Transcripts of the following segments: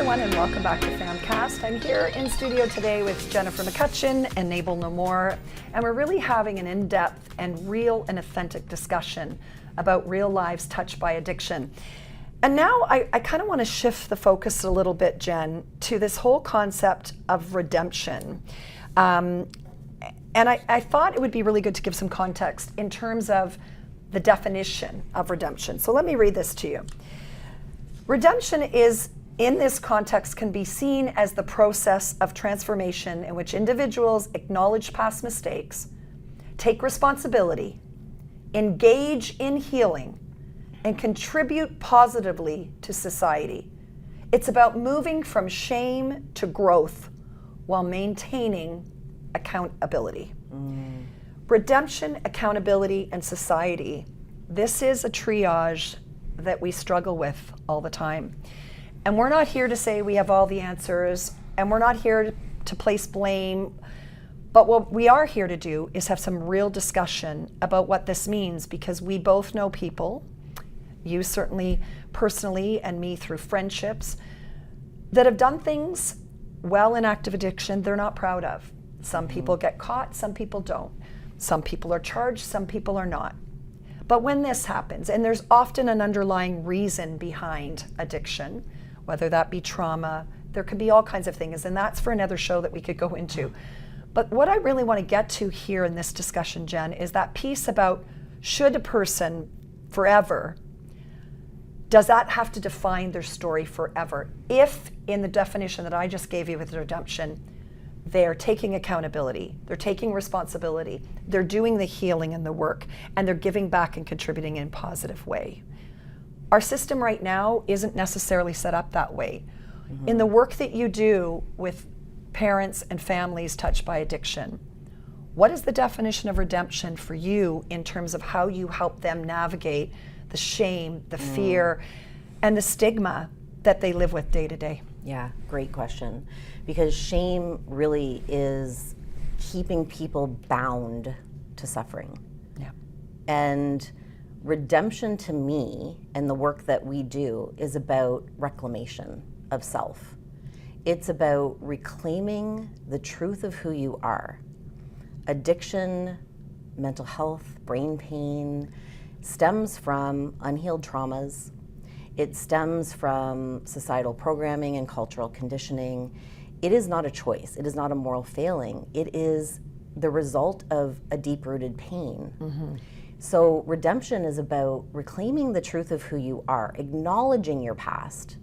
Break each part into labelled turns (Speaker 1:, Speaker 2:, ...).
Speaker 1: everyone, and welcome back to PHAMCAST. I'm here in studio today with Jennifer McCutcheon and Nabal No More, and we're really having an in-depth and real and authentic discussion about real lives touched by addiction. And now I kind of want to shift the focus a little bit, Jen, to this whole concept of redemption. And I thought it would be really good to give some context in terms of the definition of redemption. So let me read this to you. Redemption is, in this context, can be seen as the process of transformation in which individuals acknowledge past mistakes, take responsibility, engage in healing, and contribute positively to society. It's about moving from shame to growth while maintaining accountability. Redemption, accountability, and society. This is a triage that we struggle with all the time. And we're not here to say we have all the answers, and we're not here to place blame, but what we are here to do is have some real discussion about what this means, because we both know people, you certainly personally and me through friendships, that have done things well in active addiction they're not proud of. Some people get caught, some people don't. Some people are charged, some people are not. But when this happens, and there's often an underlying reason behind addiction, whether that be trauma, there could be all kinds of things, and that's for another show that we could go into. But what I really want to get to here in this discussion, Jen, is that piece about, should a person forever, does that have to define their story forever? If, in the definition that I just gave you with redemption, they're taking accountability, they're taking responsibility, they're doing the healing and the work, and they're giving back and contributing in a positive way. Our system right now isn't necessarily set up that way. In the work that you do with parents and families touched by addiction, what is the definition of redemption for you in terms of how you help them navigate the shame, the fear, and the stigma that they live with day to day?
Speaker 2: Yeah, great question. Because shame really is keeping people bound to suffering.
Speaker 1: Yeah.
Speaker 2: And redemption to me and the work that we do is about reclamation of self. It's about reclaiming the truth of who you are. Addiction, mental health, brain pain stems from unhealed traumas. It stems from societal programming and cultural conditioning. It is not a choice. It is not a moral failing. It is the result of a deep-rooted pain. So redemption is about reclaiming the truth of who you are, acknowledging your past,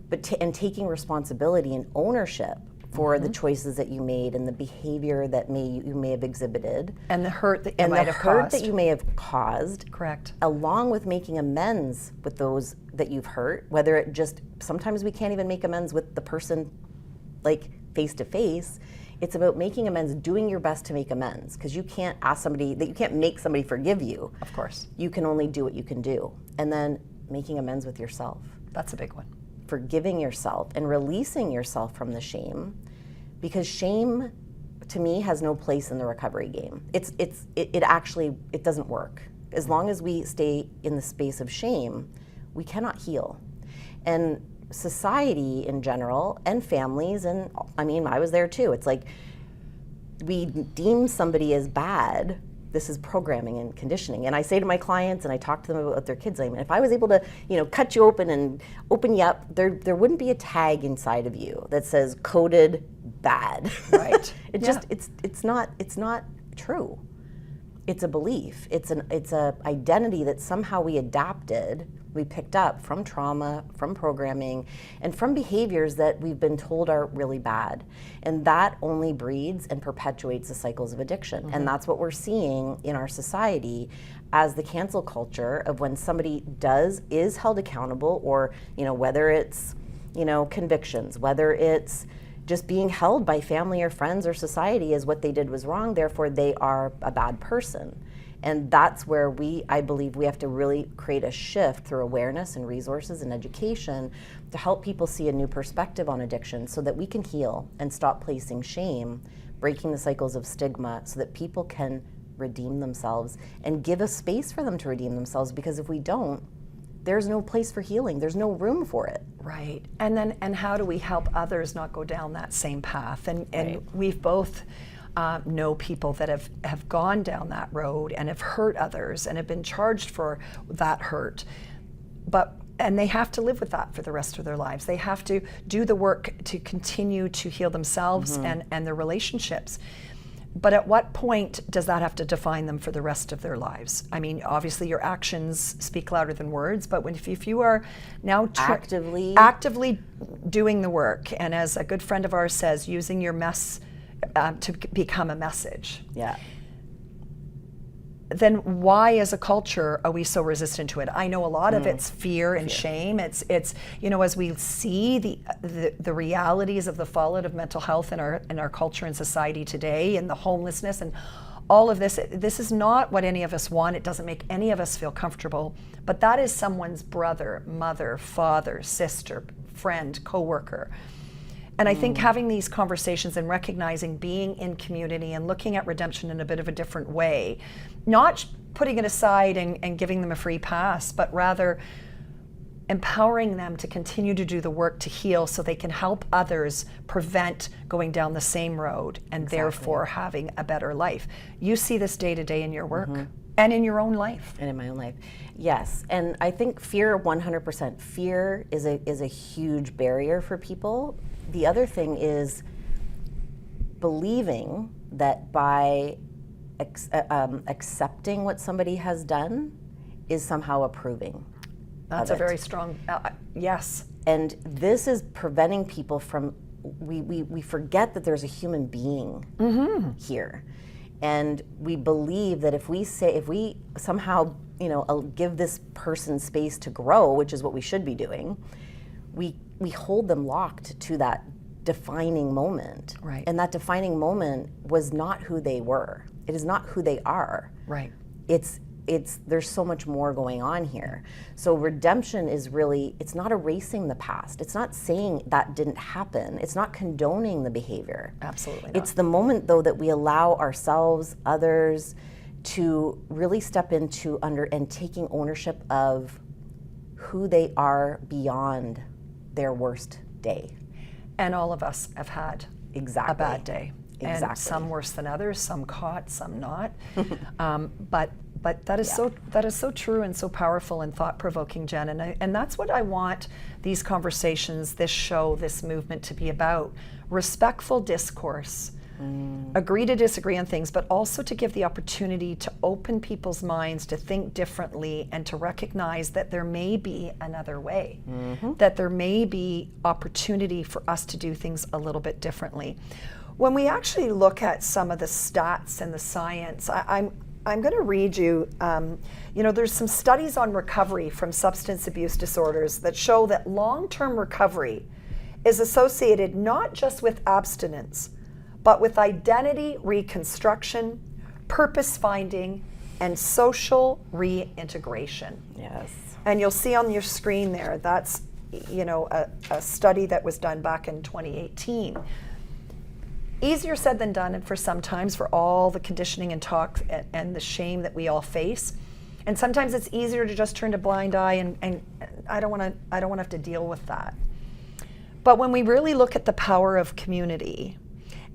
Speaker 2: but and taking responsibility and ownership for the choices that you made and the behavior that you may have exhibited.
Speaker 1: And the hurt that you might have caused.
Speaker 2: And the hurt that you may have caused.
Speaker 1: Correct.
Speaker 2: Along with making amends with those that you've hurt, whether it just, sometimes we can't even make amends with the person like face to face. It's about making amends, doing your best to make amends, because you can't ask somebody, that you can't make somebody forgive you.
Speaker 1: Of course.
Speaker 2: You can only do what you can do. And then making amends with yourself.
Speaker 1: That's a big one.
Speaker 2: Forgiving yourself and releasing yourself from the shame, because shame to me has no place in the recovery game. It actually doesn't work. As long as we stay in the space of shame, we cannot heal. And society in general, and families, and I mean, I was there too. It's like we deem somebody as bad. This is programming and conditioning. And I say to my clients, and I talk to them about their kids, I mean, if I was able to, cut you open and open you up, there wouldn't be a tag inside of you that says coded bad.
Speaker 1: Right.
Speaker 2: It's not true. It's a belief. It's a identity that somehow we adapted, we picked up from trauma, from programming, and from behaviors that we've been told are really bad. And that only breeds and perpetuates the cycles of addiction. And that's what we're seeing in our society as the cancel culture of when somebody is held accountable, or, whether it's, convictions, whether it's just being held by family or friends or society as what they did was wrong, therefore they are a bad person. And that's where I believe we have to really create a shift through awareness and resources and education to help people see a new perspective on addiction, so that we can heal and stop placing shame, breaking the cycles of stigma, so that people can redeem themselves and give a space for them to redeem themselves. Because if we don't, there's no place for healing. There's no room for it.
Speaker 1: Right. And how do we help others not go down that same path? And we've both know people that have gone down that road and have hurt others and have been charged for that hurt. And they have to live with that for the rest of their lives. They have to do the work to continue to heal themselves and their relationships. But at what point does that have to define them for the rest of their lives? I mean, obviously your actions speak louder than words, but if you are now actively doing the work, and as a good friend of ours says, using your mess to become a message.
Speaker 2: Yeah.
Speaker 1: Then why as a culture are we so resistant to it? I know a lot of it's fear and shame. It's as we see the realities of the fallout of mental health in our culture and society today, and the homelessness and all of this is not what any of us want. It doesn't make any of us feel comfortable, but that is someone's brother, mother, father, sister, friend, coworker. And I think having these conversations and recognizing being in community and looking at redemption in a bit of a different way, not putting it aside and giving them a free pass, but rather empowering them to continue to do the work to heal so they can help others prevent going down the same road and therefore having a better life. You see this day to day in your work and in your own life.
Speaker 2: And in my own life. Yes. And I think fear, 100%. Fear is a huge barrier for people. The other thing is believing that by accepting what somebody has done is somehow approving.
Speaker 1: That's a very strong, yes.
Speaker 2: And this is preventing people from, we forget that there's a human being here. And we believe that if we somehow, give this person space to grow, which is what we should be doing, we hold them locked to that defining moment.
Speaker 1: Right.
Speaker 2: And that defining moment was not who they were. It is not who they are.
Speaker 1: Right.
Speaker 2: There's so much more going on here. So redemption is really, it's not erasing the past. It's not saying that didn't happen. It's not condoning the behavior.
Speaker 1: Absolutely not.
Speaker 2: It's the moment, though, that we allow ourselves, others, to really step into and taking ownership of who they are beyond their worst day.
Speaker 1: And all of us have had a bad day.
Speaker 2: Exactly.
Speaker 1: And some worse than others, some caught, some not. But that is so true and so powerful and thought-provoking, Jen. And that's what I want these conversations, this show, this movement to be about. Respectful discourse. Agree to disagree on things, but also to give the opportunity to open people's minds to think differently and to recognize that there may be another way, that there may be opportunity for us to do things a little bit differently. When we actually look at some of the stats and the science, I'm going to read you, there's some studies on recovery from substance abuse disorders that show that long-term recovery is associated not just with abstinence, but with identity reconstruction, purpose finding, and social reintegration.
Speaker 2: Yes.
Speaker 1: And you'll see on your screen there, that's a study that was done back in 2018. Easier said than done, and for sometimes for all the conditioning and talk and the shame that we all face. And sometimes it's easier to just turn a blind eye and I don't want to have to deal with that. But when we really look at the power of community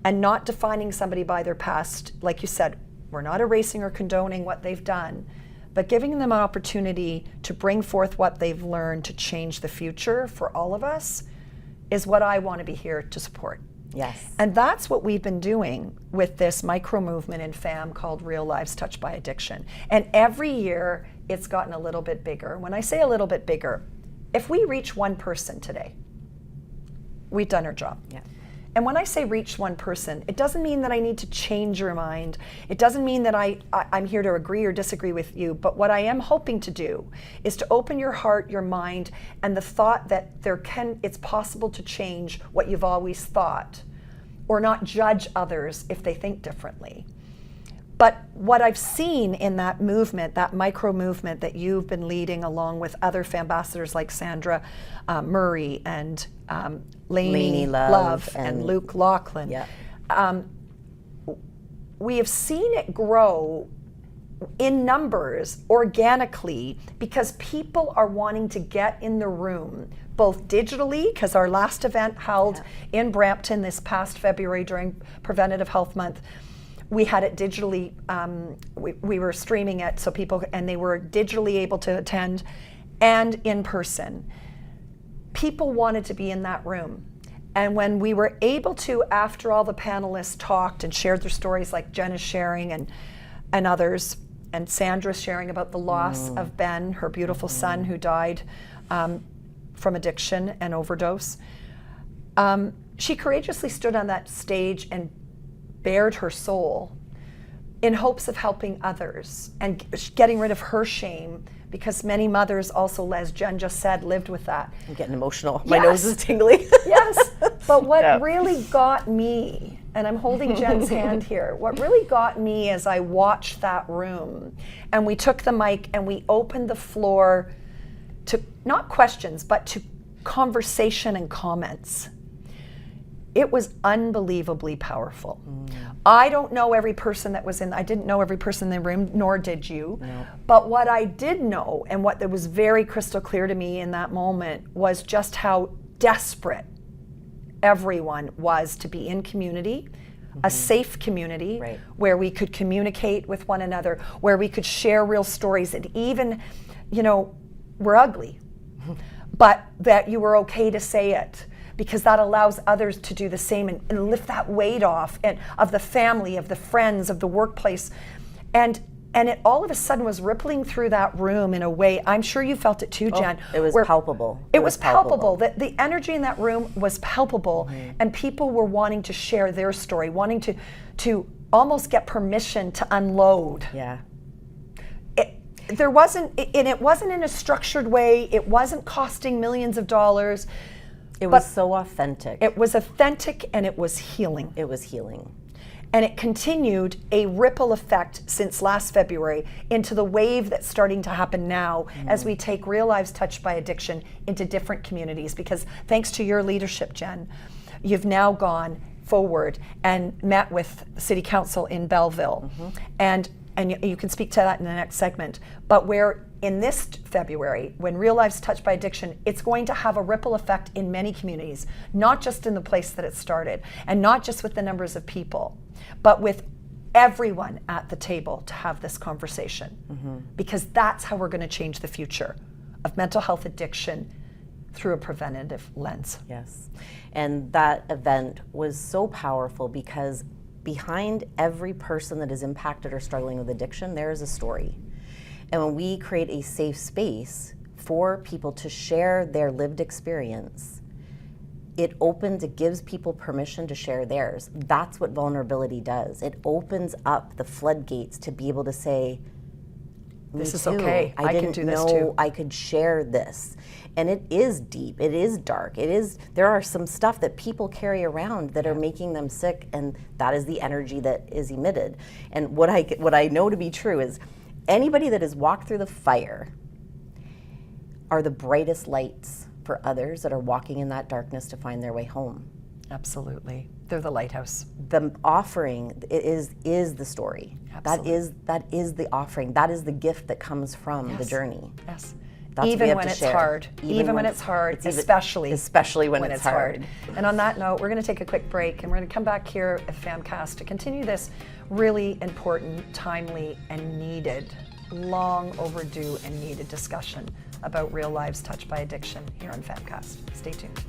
Speaker 1: and not defining somebody by their past, like you said, we're not erasing or condoning what they've done, but giving them an opportunity to bring forth what they've learned to change the future for all of us is what I want to be here to support.
Speaker 2: Yes.
Speaker 1: And that's what we've been doing with this micro movement in FAM called Real Lives Touched by Addiction. And every year it's gotten a little bit bigger. When I say a little bit bigger, if we reach one person today, we've done our job.
Speaker 2: Yeah.
Speaker 1: And when I say reach one person, it doesn't mean that I need to change your mind. It doesn't mean that I'm here to agree or disagree with you. But what I am hoping to do is to open your heart, your mind, and the thought that it's possible to change what you've always thought, or not judge others if they think differently. But what I've seen in that movement, that micro movement that you've been leading along with other ambassadors like Sandra Murray and Lainey Love and Luke Laughlin,
Speaker 2: yeah.
Speaker 1: We have seen it grow in numbers, organically, because people are wanting to get in the room, both digitally, because our last event held in Brampton this past February during Preventative Health Month, we had it digitally, we were streaming it so people, and they were digitally able to attend, and in person. People wanted to be in that room. And when we were able to, after all the panelists talked and shared their stories, like Jen is sharing and others, and Sandra's sharing about the loss of Ben, her beautiful son who died from addiction and overdose, she courageously stood on that stage and bared her soul in hopes of helping others and getting rid of her shame, because many mothers also, as Jen just said, lived with that.
Speaker 2: I'm getting emotional. My nose is tingling.
Speaker 1: Yes, but what really got me, and I'm holding Jen's hand here, what really got me as I watched that room, and we took the mic and we opened the floor to not questions, but to conversation and comments. It was unbelievably powerful. I don't know every person that was I didn't know every person in the room, nor did you.
Speaker 2: No.
Speaker 1: But what I did know, and what was very crystal clear to me in that moment, was just how desperate everyone was to be in community, a safe community, where we could communicate with one another, where we could share real stories, and even, we're ugly, but that you were okay to say it, because that allows others to do the same and lift that weight off, and of the family, of the friends, of the workplace. And it all of a sudden was rippling through that room in a way, I'm sure you felt it too, Jen.
Speaker 2: It was palpable.
Speaker 1: It was palpable. The energy in that room was palpable, and people were wanting to share their story, wanting to almost get permission to unload.
Speaker 2: Yeah.
Speaker 1: There wasn't, and it wasn't in a structured way, it wasn't costing millions of dollars.
Speaker 2: It was so authentic.
Speaker 1: It was authentic, and it was healing.
Speaker 2: It was healing.
Speaker 1: And it continued a ripple effect since last February into the wave that's starting to happen now as we take Real Lives Touched by Addiction into different communities. Because thanks to your leadership, Jen, you've now gone forward and met with the City Council in Belleville. And you can speak to that in the next segment. But where in this February, when Real Lives Touched by Addiction, it's going to have a ripple effect in many communities, not just in the place that it started, and not just with the numbers of people, but with everyone at the table to have this conversation. Because that's how we're going to change the future of mental health addiction through a preventative lens.
Speaker 2: Yes. And that event was so powerful because behind every person that is impacted or struggling with addiction, there is a story. And when we create a safe space for people to share their lived experience, it gives people permission to share theirs. That's what vulnerability does. It opens up the floodgates to be able to say,
Speaker 1: this is okay. I can do this too.
Speaker 2: I didn't know I could share this. And it is deep, it is dark, there are some stuff that people carry around that are making them sick, and that is the energy that is emitted. And what I know to be true is anybody that has walked through the fire are the brightest lights for others that are walking in that darkness to find their way home.
Speaker 1: Absolutely. They're the lighthouse.
Speaker 2: The offering is the story.
Speaker 1: Absolutely.
Speaker 2: That is the offering. That is the gift that comes from the journey.
Speaker 1: Yes.
Speaker 2: That's
Speaker 1: even when it's hard. Even when it's hard, especially
Speaker 2: when it's hard.
Speaker 1: And on that note, we're going to take a quick break, and we're going to come back here at PHAMCAST to continue this really important, timely, and needed, long overdue and needed discussion about real lives touched by addiction here on PHAMCAST. Stay tuned.